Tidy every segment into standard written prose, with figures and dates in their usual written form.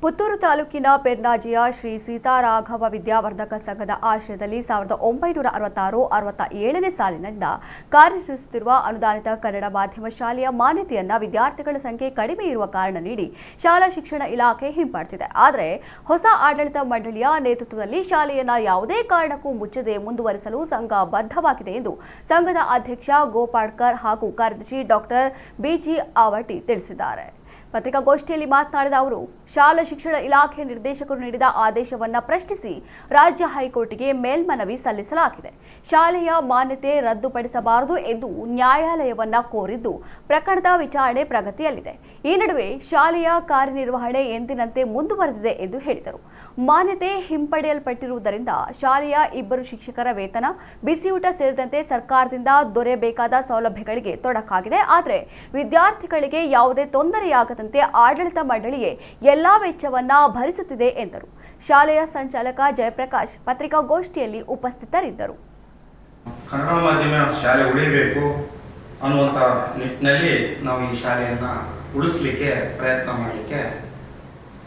ಪುತ್ತೂರು ತಾಲೂಕಿನ ಪೆರ್ನಾಜಿಯ ಶ್ರೀ ಸೀತಾರಾಘವ ವಿದ್ಯಾವರ್ಧಕ ಸಂಘದ ಆಶ್ರಯದಲ್ಲಿ 1966-67ನೇ ಸಾಲಿನಿಂದ ಕಾರ್ಯನಿರ್ವಹಿಸುತ್ತಿರುವ ಅನುದಾನಿತ ಕನ್ನಡ ಮಾಧ್ಯಮ ಶಾಲೆಯ ಮಾನ್ಯತೆಯನ್ನ ವಿದ್ಯಾರ್ಥಿಗಳ ಸಂಖ್ಯೆ ಕಡಿಮೆ ಇರುವ ಕಾರಣ ನೀಡಿ ಶಾಲಾ ಶಿಕ್ಷಣ ಇಲಾಖೆ ಹಿಂಪಡೆದಿದೆ. ಆದರೆ ಹೊಸ ಆಡಳಿತ ಮಂಡಳಿಯ ನೇತೃತ್ವದಲ್ಲಿ ಶಾಲೆಯನ್ನ ಯಾವುದೇ ಕಾರಣಕ್ಕೂ ಮುಚ್ಚದೆ ಮುಂದುವರಿಸಲು ಸಂಘ ಬದ್ಧವಾಗಿದೆ ಎಂದು ಸಂಘದ ಅಧ್ಯಕ್ಷ ಗೋಪಾಡ್ಕರ್ ಹಾಗೂ ಕಾರ್ಯದರ್ಶಿ ಡಾಕ್ಟರ್ ಬಿಜಿ ಆವಟಿ ತಿಳಿಸಿದ್ದಾರೆ. ಪತ್ರಿಕಾಗೋಷ್ಠಿಯಲ್ಲಿ ಮಾತನಾಡಿದ ಅವರು, ಶಾಲಾ ಶಿಕ್ಷಣ ಇಲಾಖೆ ನಿರ್ದೇಶಕರು ನೀಡಿದ ಆದೇಶವನ್ನ ಪ್ರಶ್ನಿಸಿ ರಾಜ್ಯ ಹೈಕೋರ್ಟ್ಗೆ ಮೇಲ್ಮನವಿ ಸಲ್ಲಿಸಲಾಗಿದೆ. ಶಾಲೆಯ ಮಾನ್ಯತೆ ರದ್ದುಪಡಿಸಬಾರದು ಎಂದು ನ್ಯಾಯಾಲಯವನ್ನ ಕೋರಿದ್ದು ಪ್ರಕರಣದ ವಿಚಾರಣೆ ಪ್ರಗತಿಯಲ್ಲಿದೆ. ಈ ನಡುವೆ ಶಾಲೆಯ ಕಾರ್ಯನಿರ್ವಹಣೆ ಎಂದಿನಂತೆ ಮುಂದುವರೆದಿದೆ ಎಂದು ಹೇಳಿದರು. ಮಾನ್ಯತೆ ಹಿಂಪಡೆಯಲ್ಪಟ್ಟಿರುವುದರಿಂದ ಶಾಲೆಯ 2 ಶಿಕ್ಷಕರ ವೇತನ, ಬಿಸಿಯೂಟ ಸೇರಿದಂತೆ ಸರ್ಕಾರದಿಂದ ದೊರೆಯಬೇಕಾದ ಸೌಲಭ್ಯಗಳಿಗೆ ತೊಡಕಾಗಿದೆ. ಆದರೆ ವಿದ್ಯಾರ್ಥಿಗಳಿಗೆ ಯಾವುದೇ ತೊಂದರೆಯಾಗದಂತೆ ಆಡಳಿತ ಮಂಡಳಿಯೇ ಎಲ್ಲಾ ವೆಚ್ಚವನ್ನ ಭರಿಸುತ್ತಿದೆ ಎಂದರು. ಶಾಲೆಯ ಸಂಚಾಲಕ ಜಯಪ್ರಕಾಶ್ ಪತ್ರಿಕಾಗೋಷ್ಠಿಯಲ್ಲಿ ಉಪಸ್ಥಿತರಿದ್ದರು. ಕನ್ನಡ ಮಾಧ್ಯಮ ಶಾಲೆ ಉಳಿಬೇಕು ಅನ್ನುವಂಥ ನಿಟ್ಟಿನಲ್ಲಿ ನಾವು ಈ ಶಾಲೆಯನ್ನ ಉಳಿಸಲಿಕ್ಕೆ ಪ್ರಯತ್ನ ಮಾಡಲಿಕ್ಕೆ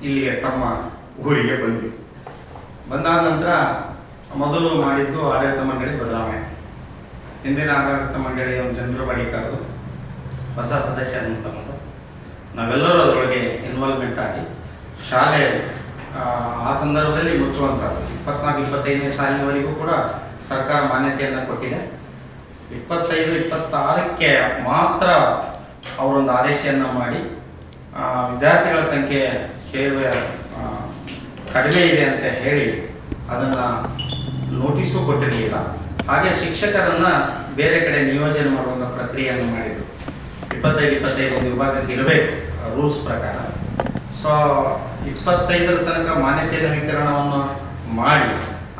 ಇಲ್ಲಿಗೆ ತಮ್ಮ ಊರಿಗೆ ಬಂದ್ವಿ. ಬಂದಾದ ನಂತರ ಮೊದಲು ಮಾಡಿದ್ದು ಆಡಳಿತ ಮಂಡಳಿ ಬದಲಾವಣೆ. ಹಿಂದಿನ ಆಡಳಿತ ಮಂಡಳಿಯ ಒಂದು ಜನರು ಬಳಿ ಕರೆದು ಹೊಸ ಸದಸ್ಯರನ್ನು ತಗೊಂಡು ನಾವೆಲ್ಲರೂ ಅದರೊಳಗೆ ಇನ್ವಾಲ್ವ್ಮೆಂಟ್ ಆಗಿ ಶಾಲೆ ಆ ಸಂದರ್ಭದಲ್ಲಿ ಮುಚ್ಚುವಂಥದ್ದು 24-25ನೇ ಸಾಲಿನವರೆಗೂ ಕೂಡ ಸರ್ಕಾರ ಮಾನ್ಯತೆಯನ್ನು ಕೊಟ್ಟಿದೆ. 25-26ಕ್ಕೆ ಮಾತ್ರ ಅವರೊಂದು ಆದೇಶವನ್ನು ಮಾಡಿ ವಿದ್ಯಾರ್ಥಿಗಳ ಸಂಖ್ಯೆ ಕಡಿಮೆ ಇದೆ ಅಂತ ಹೇಳಿ ಅದನ್ನು ನೋಟಿಸು ಕೊಟ್ಟಿರಲಿಲ್ಲ. ಹಾಗೆ ಶಿಕ್ಷಕರನ್ನು ಬೇರೆ ಕಡೆ ನಿಯೋಜನೆ ಮಾಡುವಂಥ ಪ್ರಕ್ರಿಯೆಯನ್ನು ಮಾಡಿದರು. 25 ಒಂದು ವಿಭಾಗಕ್ಕೆ ಇರಬೇಕು ರೂಲ್ಸ್ ಪ್ರಕಾರ. ಸೊ 25ರ ತನಕ ಮಾನ್ಯತೆ ನವೀಕರಣವನ್ನು ಮಾಡಿ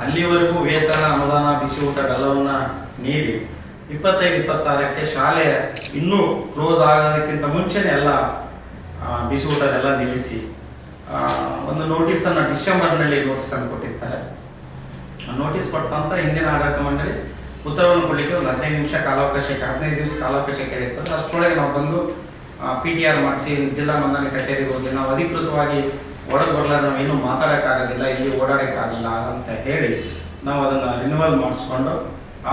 ಅಲ್ಲಿವರೆಗೂ ವೇತನ, ಅನುದಾನ, ಬಿಸಿ ಊಟ ಎಲ್ಲವನ್ನು ನೀಡಿ 25-26ಕ್ಕೆ ಶಾಲೆ ಇನ್ನೂ ಕ್ಲೋಸ್ ಆಗೋದಕ್ಕಿಂತ ಮುಂಚೆನೇ ಎಲ್ಲ ಬಿಸಿ ಊಟನೆಲ್ಲ ನಿಲ್ಲಿಸಿ ಒಂದು ನೋಟಿಸನ್ನು ಡಿಸೆಂಬರ್ನಲ್ಲಿ ನೋಟಿಸನ್ನು ಕೊಟ್ಟಿರ್ತಾರೆ. ನೋಟಿಸ್ ಕೊಟ್ಟಂತ ಹಿಂದಿನ ಆಡಳಿತ ಮಂಡಳಿ ಉತ್ತರವನ್ನು ಕೊಡಲಿಕ್ಕೆ ಒಂದು 15 ದಿವಸ ಕಾಲಾವಕಾಶ ಕೇಳಿರ್ತದೆ. ಅಷ್ಟರೊಳಗೆ ನಾವು ಬಂದು PTR ಮಾಡಿಸಿ ಜಿಲ್ಲಾ ಮಂಡಳಿ ಕಚೇರಿಗೆ ಹೋಗಿ ನಾವು ಅಧಿಕೃತವಾಗಿ ಒಳಗೆ ಬರಲಾರ ನಾವೇನು ಮಾತಾಡೋಕ್ಕಾಗೋದಿಲ್ಲ, ಇಲ್ಲಿ ಓಡಾಡೋಕ್ಕಾಗಲ್ಲ ಅಂತ ಹೇಳಿ ನಾವು ಅದನ್ನು ರಿನ್ಯೂವಲ್ ಮಾಡಿಸ್ಕೊಂಡು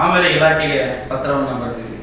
ಆಮೇಲೆ ಇಲಾಖೆಗೆ ಪತ್ರವನ್ನು ಬರೆದಿದ್ವಿ.